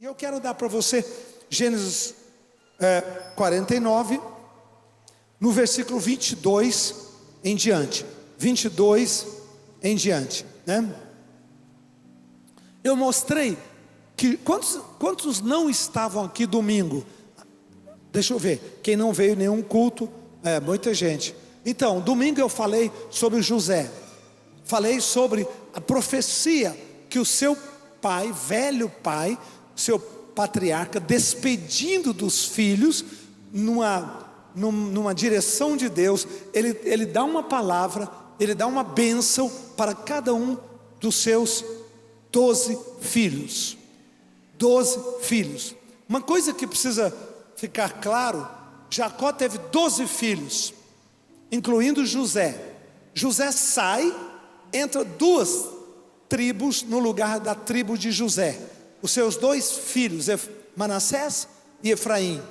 E eu quero dar para você Gênesis 49, no versículo 22 em diante. 22 em diante, né? Eu mostrei que quantos não estavam aqui domingo? Deixa eu ver, quem não veio em nenhum culto, muita gente. Então, domingo eu falei sobre José. Falei sobre a profecia que o seu pai, velho pai, seu patriarca, despedindo dos filhos, numa direção de Deus, ele dá uma palavra, ele dá uma bênção para cada um dos seus 12 filhos. 12 filhos. Uma coisa que precisa ficar claro: Jacó teve 12 filhos, incluindo José. José sai, entra 2 tribos no lugar da tribo de José. Os seus 2 filhos, Manassés e Efraim.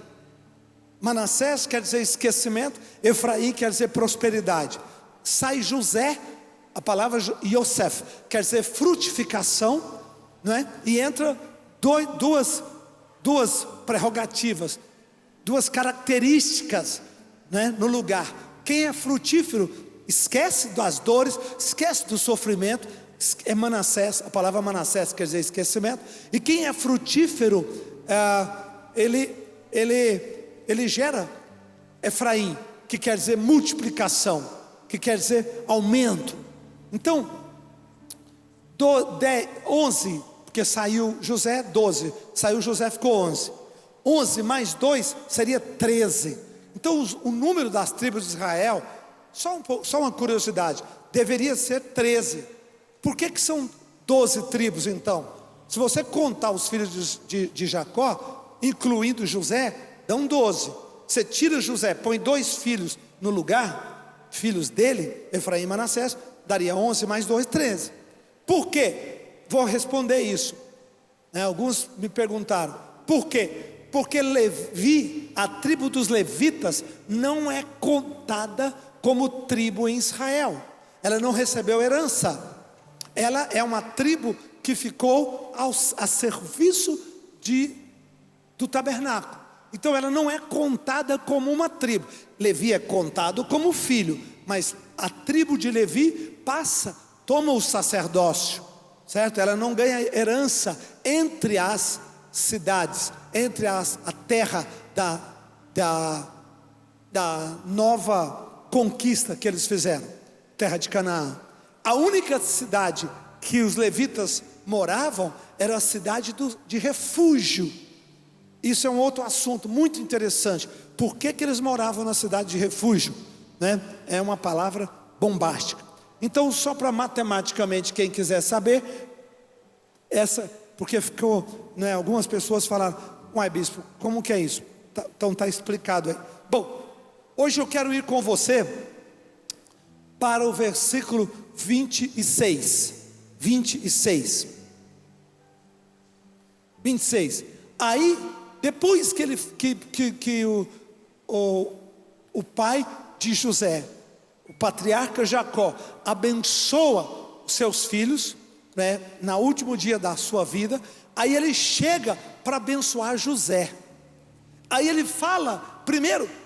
Manassés quer dizer esquecimento, Efraim quer dizer prosperidade. Sai José, a palavra Yosef quer dizer frutificação, não é? E entra duas prerrogativas, 2 características, né, no lugar. Quem é frutífero esquece das dores, esquece do sofrimento, é Manassés. A palavra Manassés quer dizer esquecimento. E quem é frutífero, ele gera Efraim, que quer dizer multiplicação, que quer dizer aumento. Então 11, porque saiu José, 12, saiu José, ficou 11. 11 mais 2 seria 13. Então o número das tribos de Israel, só uma curiosidade, deveria ser 13. Por que são 12 tribos então? Se você contar os filhos de Jacó, incluindo José, dão 12. Você tira José, põe 2 filhos no lugar, filhos dele, Efraim e Manassés, daria 11 mais 2, 13. Por quê? Vou responder isso. Alguns me perguntaram, por quê? Porque Levi, a tribo dos levitas, não é contada como tribo em Israel. Ela não recebeu herança. Ela é uma tribo que ficou a serviço do tabernáculo. Então ela não é contada como uma tribo. Levi é contado como filho, mas a tribo de Levi toma o sacerdócio, certo? Ela não ganha herança entre as cidades, entre a terra da nova conquista que eles fizeram, terra de Canaã. A única cidade que os levitas moravam era a cidade de refúgio. Isso é um outro assunto muito interessante. Por que eles moravam na cidade de refúgio, né? É uma palavra bombástica. Então, só para matematicamente, quem quiser saber, porque ficou, né, algumas pessoas falaram, uai bispo, como que é isso? Então está explicado aí. Bom, hoje eu quero ir com você para o versículo 26. 26. Aí, depois que o pai de José, o patriarca Jacó, abençoa os seus filhos, né, no último dia da sua vida, aí ele chega para abençoar José. Aí ele fala,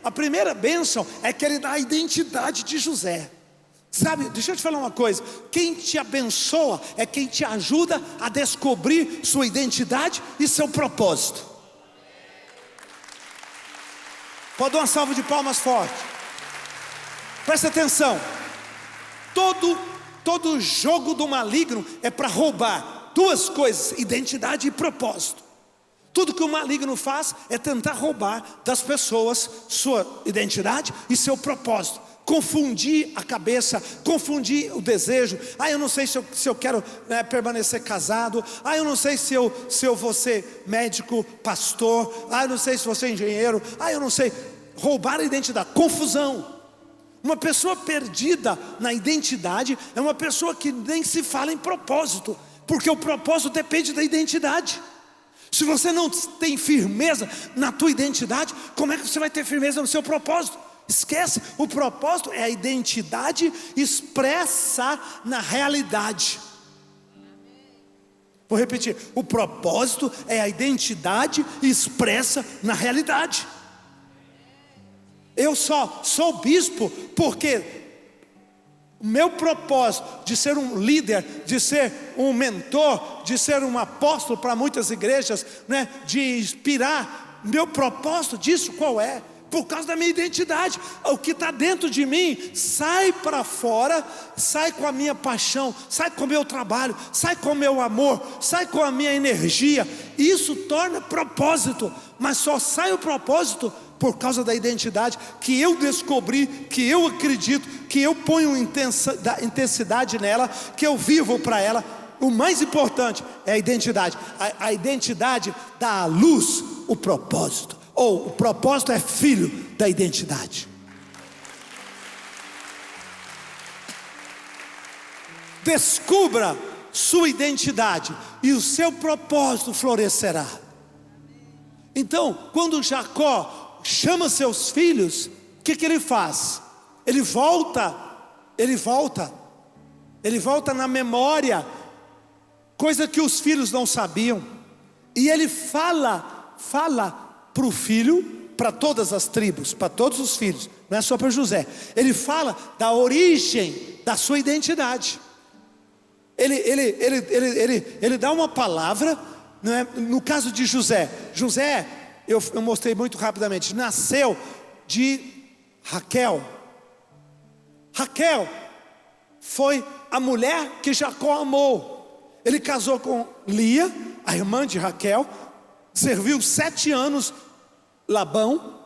a primeira bênção é que ele dá a identidade de José. Sabe, deixa eu te falar uma coisa: quem te abençoa é quem te ajuda a descobrir sua identidade e seu propósito. Pode dar uma salva de palmas forte. Presta atenção. Todo jogo do maligno é para roubar 2 coisas: identidade e propósito. Tudo que o maligno faz é tentar roubar das pessoas sua identidade e seu propósito. Confundir a cabeça, confundir o desejo. Eu não sei se eu quero, né, permanecer casado. Eu não sei se eu vou ser médico, pastor. Eu não sei se vou ser engenheiro. Eu não sei. Roubar a identidade, confusão. Uma pessoa perdida na identidade é uma pessoa que nem se fala em propósito, porque o propósito depende da identidade. Se você não tem firmeza na tua identidade, como é que você vai ter firmeza no seu propósito? Esquece, o propósito é a identidade expressa na realidade. Vou repetir: o propósito é a identidade expressa na realidade. Eu só sou bispo porque o meu propósito de ser um líder, de ser um mentor, de ser um apóstolo para muitas igrejas, né, de inspirar, meu propósito disso qual é? Por causa da minha identidade. O que está dentro de mim sai para fora, sai com a minha paixão, sai com o meu trabalho, sai com o meu amor, sai com a minha energia. Isso torna propósito, mas só sai o propósito por causa da identidade que eu descobri, que eu acredito, que eu ponho intensidade nela, que eu vivo para ela. O mais importante é a identidade. A identidade dá à luz o propósito. Ou o propósito é filho da identidade. Descubra sua identidade e o seu propósito florescerá. Então, quando Jacó chama seus filhos, o que ele faz? Ele volta na memória, coisa que os filhos não sabiam. E ele fala para o filho, para todas as tribos, para todos os filhos, não é só para José. Ele fala da origem da sua identidade. Ele dá uma palavra, não é? No caso de José, eu mostrei muito rapidamente, nasceu de Raquel. Raquel foi a mulher que Jacó amou. Ele casou com Lia, a irmã de Raquel, serviu 7 anos Labão,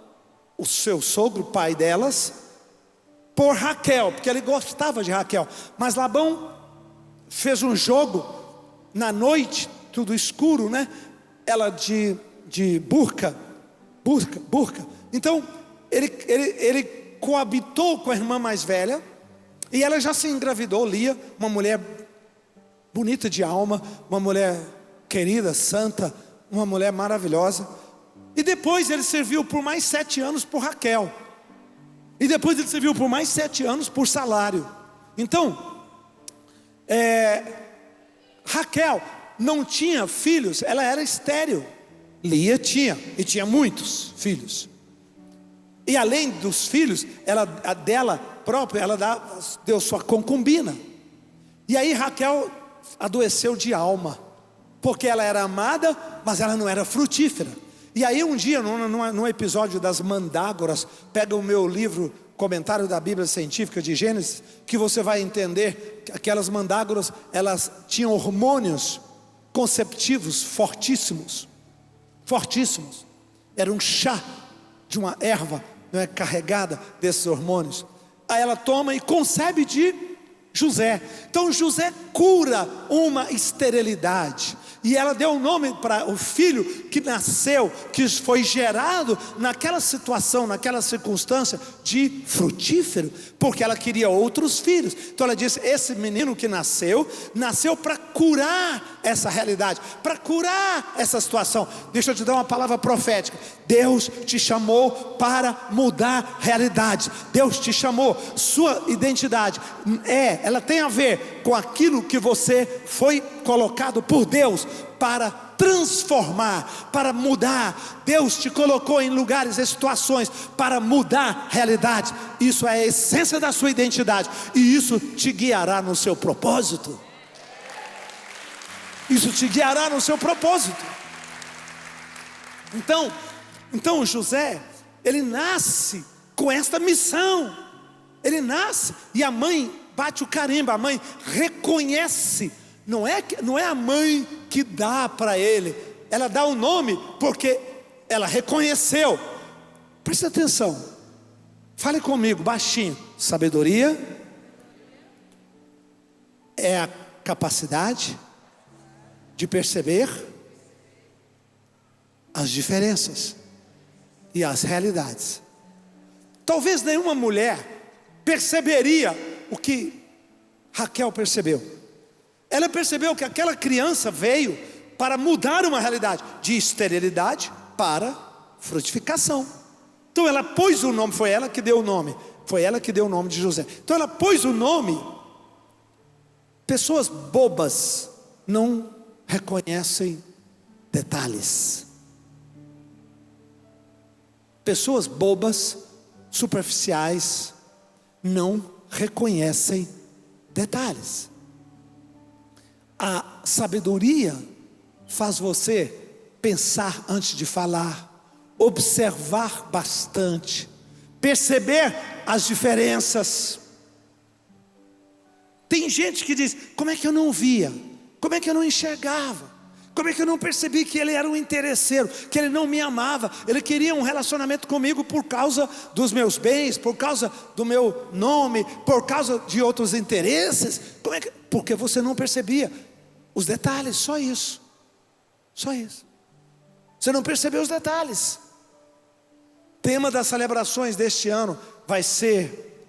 o seu sogro, pai delas, por Raquel, porque ele gostava de Raquel. Mas Labão fez um jogo na noite, tudo escuro, né? Ela de burca. Então ele coabitou com a irmã mais velha, e ela já se engravidou, Lia, uma mulher bonita de alma, uma mulher querida, santa, uma mulher maravilhosa. E depois ele serviu por mais 7 anos por Raquel. E depois ele serviu por mais 7 anos por salário. Então, Raquel não tinha filhos, ela era estéril. Lia tinha, e tinha muitos filhos. E além dos filhos, a dela própria, ela deu sua concubina. E aí Raquel adoeceu de alma, porque ela era amada, mas ela não era frutífera. E aí um dia, num episódio das mandágoras, pega o meu livro, Comentário da Bíblia Científica de Gênesis, que você vai entender que aquelas mandágoras, elas tinham hormônios conceptivos fortíssimos. Era um chá de uma erva, não é, carregada desses hormônios. Aí ela toma e concebe de José. Então José cura uma esterilidade, e ela deu o nome para o filho que nasceu, que foi gerado naquela situação, naquela circunstância, de frutífero, porque ela queria outros filhos. Então ela disse: esse menino que nasceu para curar essa realidade, para curar essa situação. Deixa eu te dar uma palavra profética. Deus te chamou para mudar realidades. Deus te chamou, sua identidade ela tem a ver com aquilo que você foi colocado por Deus para transformar, para mudar. Deus te colocou em lugares e situações para mudar realidades. Isso é a essência da sua identidade, e isso te guiará no seu propósito. Isso te guiará no seu propósito. Então José, ele nasce com esta missão. Ele nasce e a mãe bate o carimbo, a mãe reconhece. Não é a mãe que dá para ele, ela dá o nome porque ela reconheceu. Preste atenção, fale comigo baixinho. Sabedoria é a capacidade de perceber as diferenças e as realidades. Talvez nenhuma mulher perceberia o que Raquel percebeu. Ela percebeu que aquela criança veio para mudar uma realidade de esterilidade para frutificação. Então ela pôs o nome, foi ela que deu o nome. Foi ela que deu o nome de José. Então ela pôs o nome. Pessoas bobas não reconhecem detalhes. Pessoas bobas, superficiais, não reconhecem detalhes. A sabedoria faz você pensar antes de falar, observar bastante, perceber as diferenças. Tem gente que diz: como é que eu não via? Como é que eu não enxergava? Como é que eu não percebi que ele era um interesseiro, que ele não me amava, ele queria um relacionamento comigo por causa dos meus bens, por causa do meu nome, por causa de outros interesses? Porque você não percebia os detalhes, só isso. Só isso. Você não percebeu os detalhes. Tema das celebrações deste ano vai ser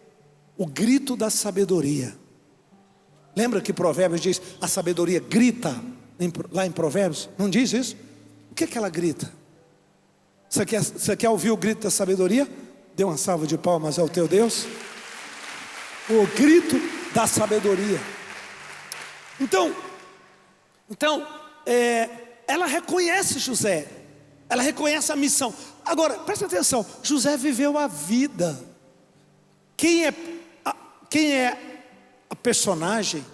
o grito da sabedoria. Lembra que Provérbios diz: a sabedoria grita, lá em Provérbios? Não diz isso? O que é que ela grita? Você quer ouvir o grito da sabedoria? Dê uma salva de palmas ao teu Deus. O grito da sabedoria. Então, ela reconhece José, ela reconhece a missão. Agora, presta atenção, José viveu a vida. Quem é a personagem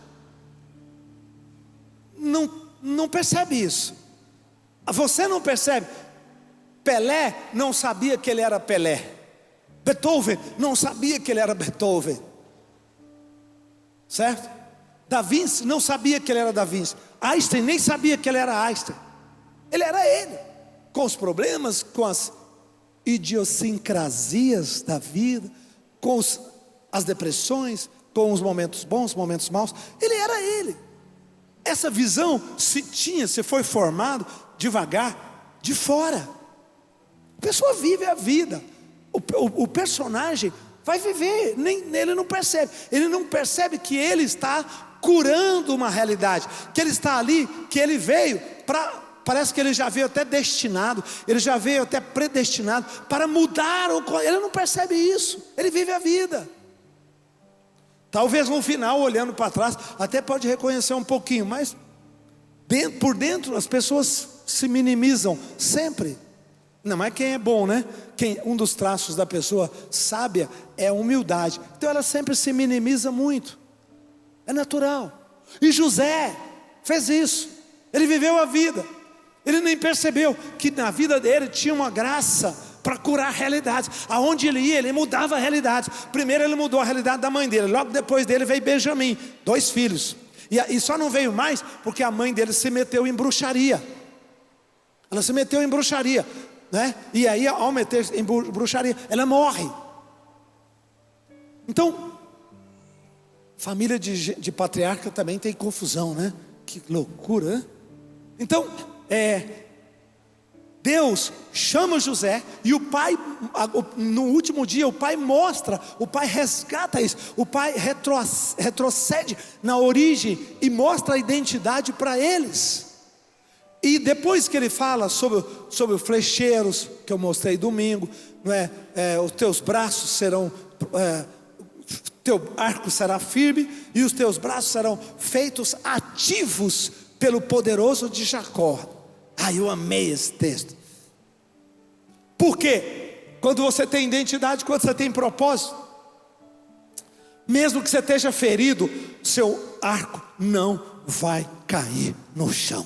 não percebe isso. Você não percebe. Pelé não sabia que ele era Pelé. Beethoven não sabia que ele era Beethoven, certo? Da Vinci não sabia que ele era Da Vinci. Einstein nem sabia que ele era Einstein. Ele era ele, com os problemas, com as idiosincrasias da vida, com as depressões, com os momentos bons, momentos maus. Ele era ele. Essa visão se foi formado devagar de fora. A pessoa vive a vida. O personagem vai viver, ele não percebe. Ele não percebe que ele está curando uma realidade, que ele está ali, que ele veio para... Parece que ele já veio até destinado, ele já veio até predestinado para mudar. Ele não percebe isso, ele vive a vida. Talvez no final, olhando para trás, até pode reconhecer um pouquinho, mas por dentro as pessoas se minimizam sempre. Não, mas quem é bom, né? Um dos traços da pessoa sábia é a humildade. Então ela sempre se minimiza muito. É natural. E José fez isso. Ele viveu a vida. Ele nem percebeu que na vida dele tinha uma graça para curar realidades. Aonde ele ia, ele mudava realidades. Primeiro ele mudou a realidade da mãe dele. Logo depois dele veio Benjamim, 2 filhos. E só não veio mais porque a mãe dele se meteu em bruxaria. Ela se meteu em bruxaria, né? E aí, ao meter em bruxaria, ela morre. Então, família de patriarca também tem confusão, né? Que loucura, né? Então, Deus chama José e o pai, no último dia, o pai mostra, o pai resgata isso, o pai retrocede na origem e mostra a identidade para eles. E depois que ele fala sobre os flecheiros, que eu mostrei domingo, não é? Os teus braços serão, teu arco será firme e os teus braços serão feitos ativos pelo poderoso de Jacó. Eu amei esse texto. Por quê? Quando você tem identidade, quando você tem propósito, mesmo que você esteja ferido, seu arco não vai cair no chão.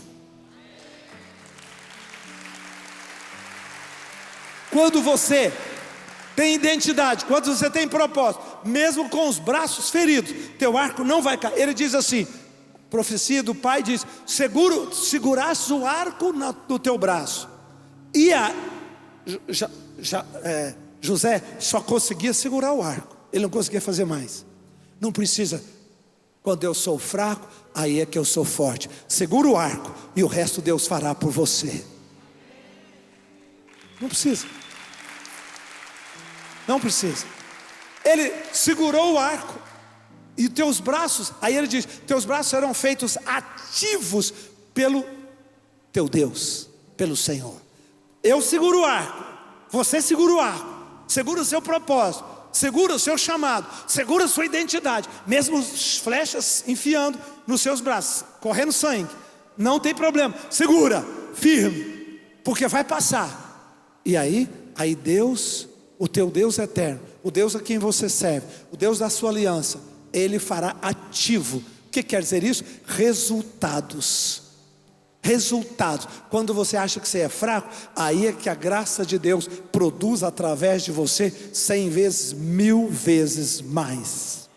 Quando você tem identidade, quando você tem propósito, mesmo com os braços feridos, teu arco não vai cair. Ele diz assim, profecia do pai diz: segurasse o arco no teu braço. E José só conseguia segurar o arco, ele não conseguia fazer mais. Não precisa. Quando eu sou fraco, aí é que eu sou forte. Segura o arco e o resto Deus fará por você. Não precisa. Não precisa. Ele segurou o arco e teus braços, aí ele diz: teus braços serão feitos ativos pelo teu Deus, pelo Senhor. Eu seguro o arco, você segura o arco, segura o seu propósito, segura o seu chamado, segura a sua identidade, mesmo as flechas enfiando nos seus braços, correndo sangue, não tem problema, segura, firme, porque vai passar. E aí Deus, o teu Deus eterno, o Deus a quem você serve, o Deus da sua aliança, Ele fará ativo. O que quer dizer isso? Resultados. Quando você acha que você é fraco, aí é que a graça de Deus produz através de você 100 vezes, 1000 vezes mais.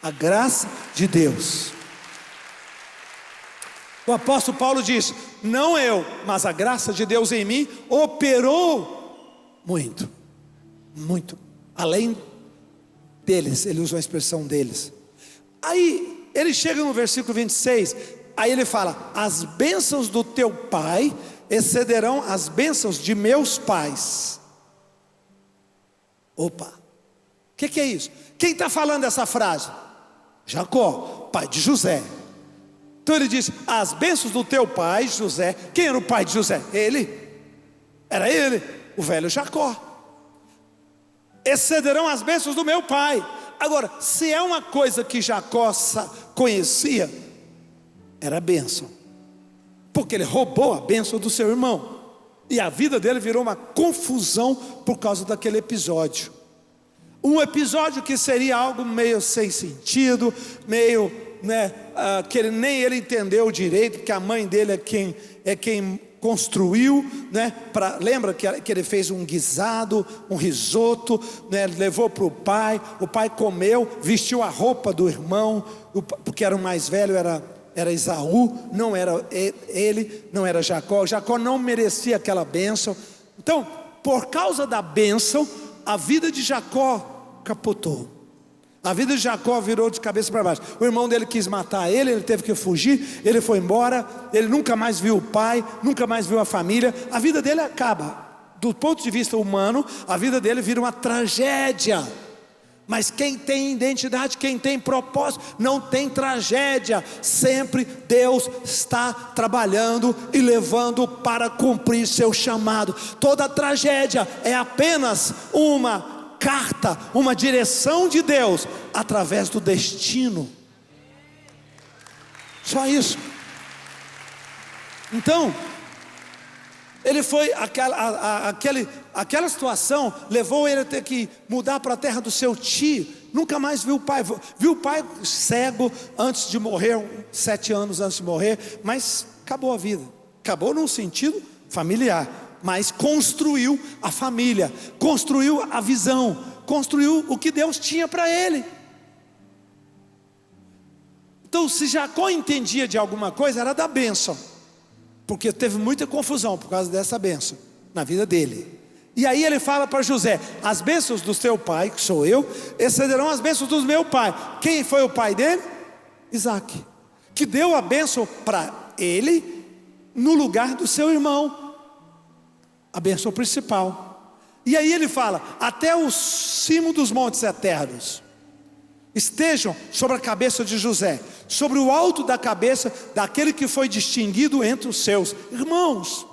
A graça de Deus. O apóstolo Paulo diz: não eu, mas a graça de Deus em mim operou muito, além deles. Ele usa a expressão deles. Aí ele chega no versículo 26, aí ele fala: as bênçãos do teu pai excederão as bênçãos de meus pais. Opa, o que é isso? Quem está falando essa frase? Jacó, pai de José. Então ele diz: as bênçãos do teu pai José. Quem era o pai de José? Era ele, o velho Jacó. Excederão as bênçãos do meu pai. Agora, se é uma coisa que Jacó conhecia, era a bênção, porque ele roubou a bênção do seu irmão, e a vida dele virou uma confusão por causa daquele episódio. Um episódio que seria algo meio sem sentido, meio, que nem ele entendeu direito, porque a mãe dele é quem construiu, lembra que ele fez um guisado, um risoto, levou para o pai comeu, vestiu a roupa do irmão, porque era o mais velho, era Esaú, não era ele, não era Jacó. Jacó não merecia aquela bênção. Então, por causa da bênção, a vida de Jacó capotou. A vida de Jacó virou de cabeça para baixo. O irmão dele quis matar ele teve que fugir, ele foi embora, ele nunca mais viu o pai, nunca mais viu a família. A vida dele acaba. Do ponto de vista humano, a vida dele vira uma tragédia. Mas quem tem identidade, quem tem propósito, não tem tragédia. Sempre Deus está trabalhando e levando para cumprir seu chamado. Toda tragédia é apenas uma carta, uma direção de Deus através do destino. Só isso. Então, ele foi, aquela situação levou ele a ter que mudar para a terra do seu tio. Nunca mais viu o pai cego antes de morrer, 7 anos antes de morrer. Mas acabou a vida, acabou num sentido familiar, mas construiu a família, construiu a visão, construiu o que Deus tinha para ele. Então, se Jacó entendia de alguma coisa, era da bênção, porque teve muita confusão por causa dessa bênção na vida dele. E aí ele fala para José: as bênçãos do teu pai, que sou eu, excederão as bênçãos do meu pai. Quem foi o pai dele? Isaac, que deu a bênção para ele no lugar do seu irmão, a bênção principal. E aí ele fala: até o cimo dos montes eternos estejam sobre a cabeça de José, sobre o alto da cabeça daquele que foi distinguido entre os seus irmãos.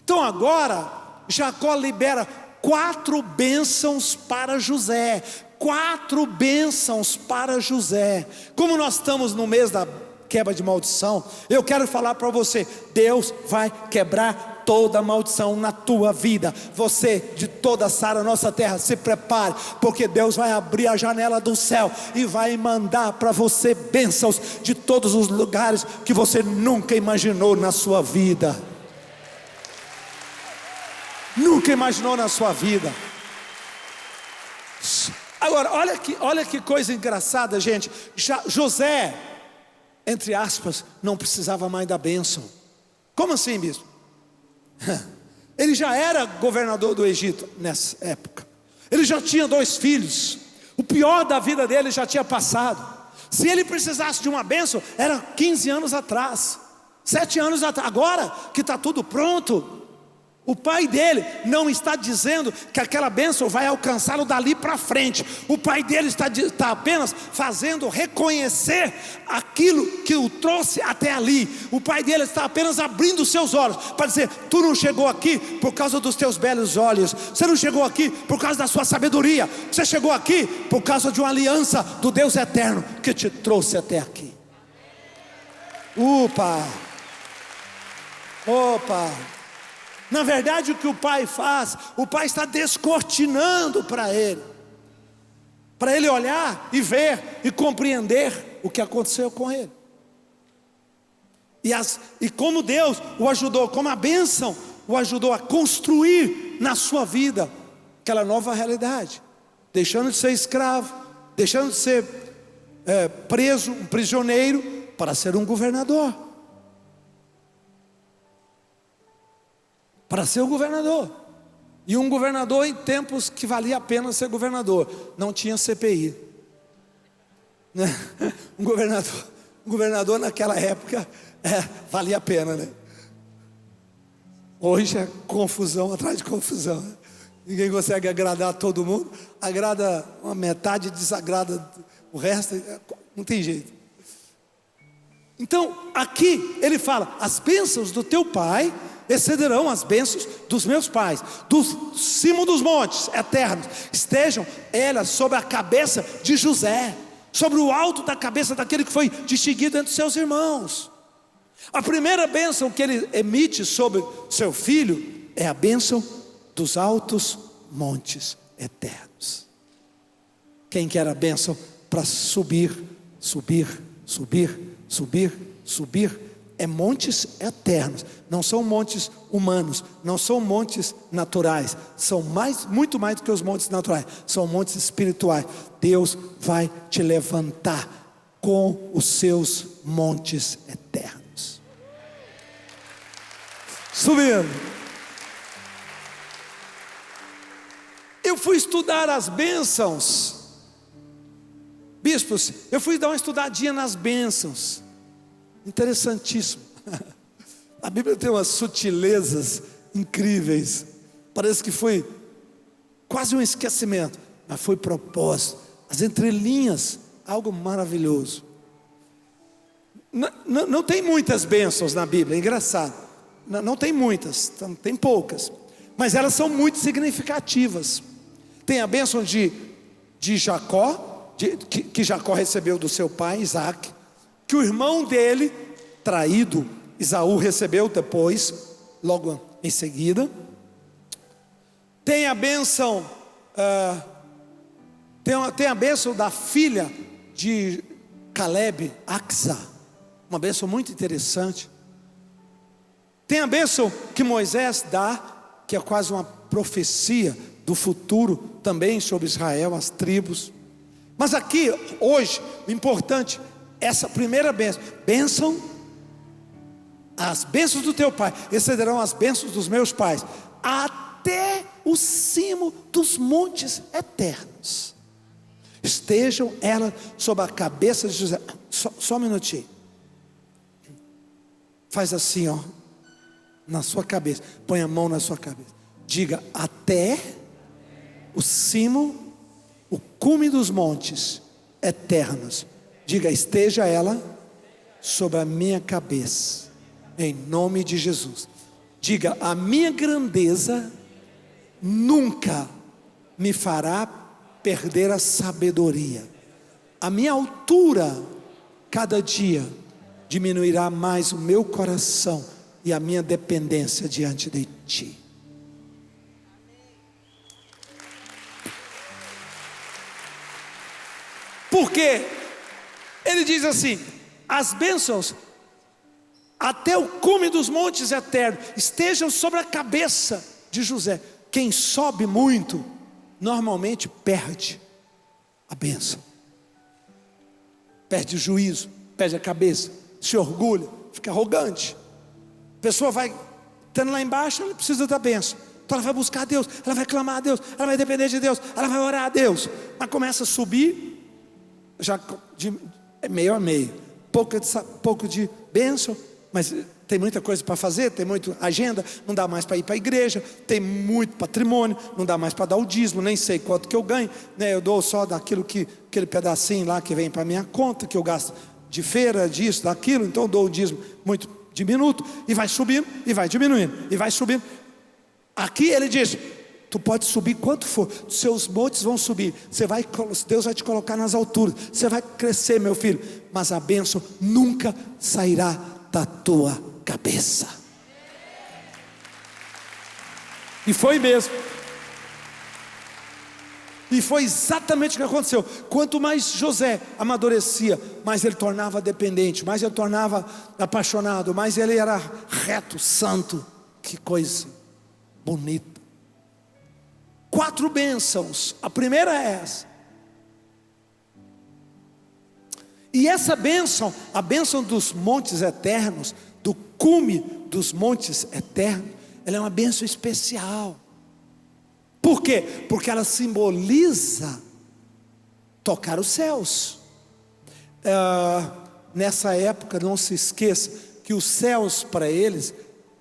Então agora Jacó libera 4 bênçãos para José. 4 bênçãos para José. Como nós estamos no mês da quebra de maldição, eu quero falar para você: Deus vai quebrar toda maldição na tua vida. Você de toda Sara, nossa terra, se prepare, porque Deus vai abrir a janela do céu e vai mandar para você bênçãos de todos os lugares que você nunca imaginou na sua vida. Nunca imaginou na sua vida. Agora, olha que coisa engraçada, gente. José, entre aspas, não precisava mais da bênção. Como assim, bispo? Ele já era governador do Egito nessa época. Ele já tinha 2 filhos. O pior da vida dele já tinha passado. Se ele precisasse de uma bênção, era 15 anos atrás, 7 anos atrás. Agora que está tudo pronto, o pai dele não está dizendo que aquela bênção vai alcançá-lo dali para frente. O pai dele está apenas fazendo reconhecer aquilo que o trouxe até ali. O pai dele está apenas abrindo os seus olhos para dizer: tu não chegou aqui por causa dos teus belos olhos, você não chegou aqui por causa da sua sabedoria, você chegou aqui por causa de uma aliança do Deus eterno que te trouxe até aqui. Opa! Opa! Na verdade, o que o pai faz, o pai está descortinando para ele olhar e ver e compreender o que aconteceu com ele. E como Deus o ajudou, como a bênção o ajudou a construir na sua vida aquela nova realidade, deixando de ser escravo, deixando de ser preso, um prisioneiro, para ser um governador. Para ser um governador. E um governador em tempos que valia a pena ser governador. Não tinha CPI, né? Um governador naquela época valia a pena, né? Hoje é confusão atrás de confusão, né? Ninguém consegue agradar todo mundo. Agrada uma metade, desagrada o resto. Não tem jeito. Então aqui ele fala: as bênçãos do teu pai excederão as bênçãos dos meus pais. Do cimo dos montes eternos estejam elas sobre a cabeça de José, sobre o alto da cabeça daquele que foi distinguido entre seus irmãos. A primeira bênção que ele emite sobre seu filho é a bênção dos altos montes eternos. Quem quer a bênção para subir, subir, subir, subir, subir? É montes eternos, não são montes humanos, não são montes naturais, são muito mais do que os montes naturais, são montes espirituais. Deus vai te levantar com os seus montes eternos. Subindo, eu fui estudar as bênçãos, bispos, eu fui dar uma estudadinha nas bênçãos. Interessantíssimo. A Bíblia tem umas sutilezas incríveis. Parece que foi quase um esquecimento, mas foi propósito. As entrelinhas, algo maravilhoso. Não tem muitas bênçãos na Bíblia, é engraçado. Não tem muitas, tem poucas, mas elas são muito significativas. Tem a bênção de Jacó, que Jacó recebeu do seu pai Isaac, que o irmão dele, traído, Esaú, recebeu depois, logo em seguida. Tem a bênção, tem a bênção da filha de Caleb, Axa, uma bênção muito interessante. Tem a bênção que Moisés dá, que é quase uma profecia do futuro também sobre Israel, as tribos. Mas aqui, hoje, o importante, essa primeira bênção, as bênçãos do teu pai excederão as bênçãos dos meus pais, até o cimo dos montes eternos estejam elas sob a cabeça de José. Só um minutinho. Faz assim, ó, na sua cabeça, põe a mão na sua cabeça, diga: até o cimo, o cume dos montes eternos. Diga: esteja ela sobre a minha cabeça, em nome de Jesus. Diga: a minha grandeza nunca me fará perder a sabedoria. A minha altura, cada dia, diminuirá mais o meu coração e a minha dependência diante de ti. Porque ele diz assim: as bênçãos até o cume dos montes eternos estejam sobre a cabeça de José. Quem sobe muito normalmente perde a bênção, perde o juízo, perde a cabeça, se orgulha, fica arrogante. A pessoa vai estando lá embaixo, ela precisa da bênção, então ela vai buscar a Deus, ela vai clamar a Deus, ela vai depender de Deus, ela vai orar a Deus, mas começa a subir, já é meio a meio, pouco de bênção, mas tem muita coisa para fazer, tem muita agenda, não dá mais para ir para a igreja, tem muito patrimônio, não dá mais para dar o dízimo, nem sei quanto que eu ganho, né? Eu dou só daquilo aquele pedacinho lá que vem para a minha conta, que eu gasto de feira, disso, daquilo, então eu dou o dízimo muito diminuto, e vai subindo, e vai diminuindo, e vai subindo. Aqui ele diz: Tu pode subir quanto for, seus montes vão subir, Deus vai te colocar nas alturas, você vai crescer, meu filho, mas a bênção nunca sairá da tua cabeça. E foi mesmo. E foi exatamente o que aconteceu. Quanto mais José amadurecia, mais ele tornava dependente, mais ele tornava apaixonado, mais ele era reto, santo. Que coisa bonita. 4 bênçãos. A primeira é essa. E essa bênção, a bênção dos montes eternos, do cume dos montes eternos, ela é uma bênção especial. Por quê? Porque ela simboliza tocar os céus. Nessa época, não se esqueça que os céus para eles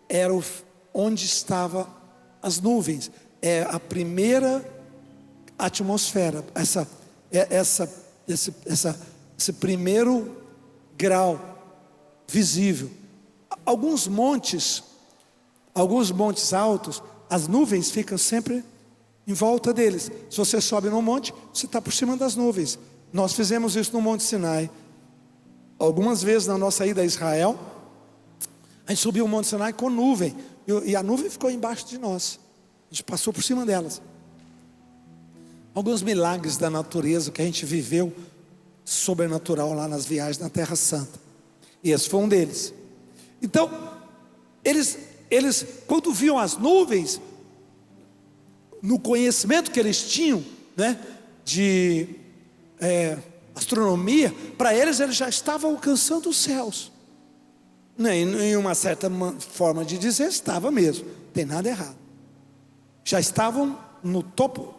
eram onde estavam as nuvens. É a primeira atmosfera, esse primeiro grau visível. Alguns montes altos, as nuvens ficam sempre em volta deles. Se você sobe no monte, você está por cima das nuvens. Nós fizemos isso no Monte Sinai. Algumas vezes na nossa ida a Israel, a gente subiu o Monte Sinai com nuvem, e a nuvem ficou embaixo de nós. A gente passou por cima delas. Alguns milagres da natureza que a gente viveu sobrenatural lá nas viagens na Terra Santa. E esse foi um deles. Então, eles quando viam as nuvens, no conhecimento que eles tinham, né, de astronomia, para eles já estavam alcançando os céus. Em uma certa forma de dizer, estava mesmo, não tem nada errado. Já estavam no topo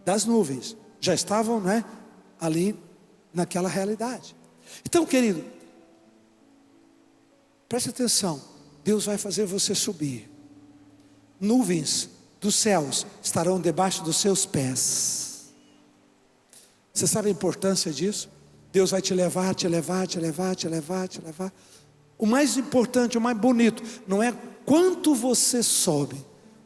das nuvens, já estavam, né, ali naquela realidade. Então, querido, preste atenção, Deus vai fazer você subir. Nuvens dos céus estarão debaixo dos seus pés. Você sabe a importância disso? Deus vai te levar, te levar, te levar, te levar, te levar. O mais importante, o mais bonito, não é quanto você sobe.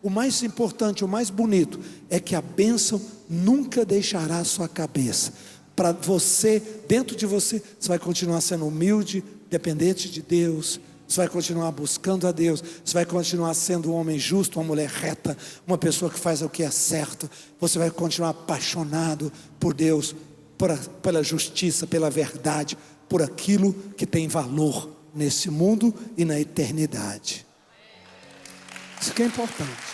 O mais importante, o mais bonito, é que a bênção nunca deixará a sua cabeça. Para você, dentro de você, você vai continuar sendo humilde, dependente de Deus. Você vai continuar buscando a Deus. Você vai continuar sendo um homem justo, uma mulher reta, uma pessoa que faz o que é certo. Você vai continuar apaixonado por Deus, pela justiça, pela verdade, por aquilo que tem valor nesse mundo e na eternidade. Isso que é importante.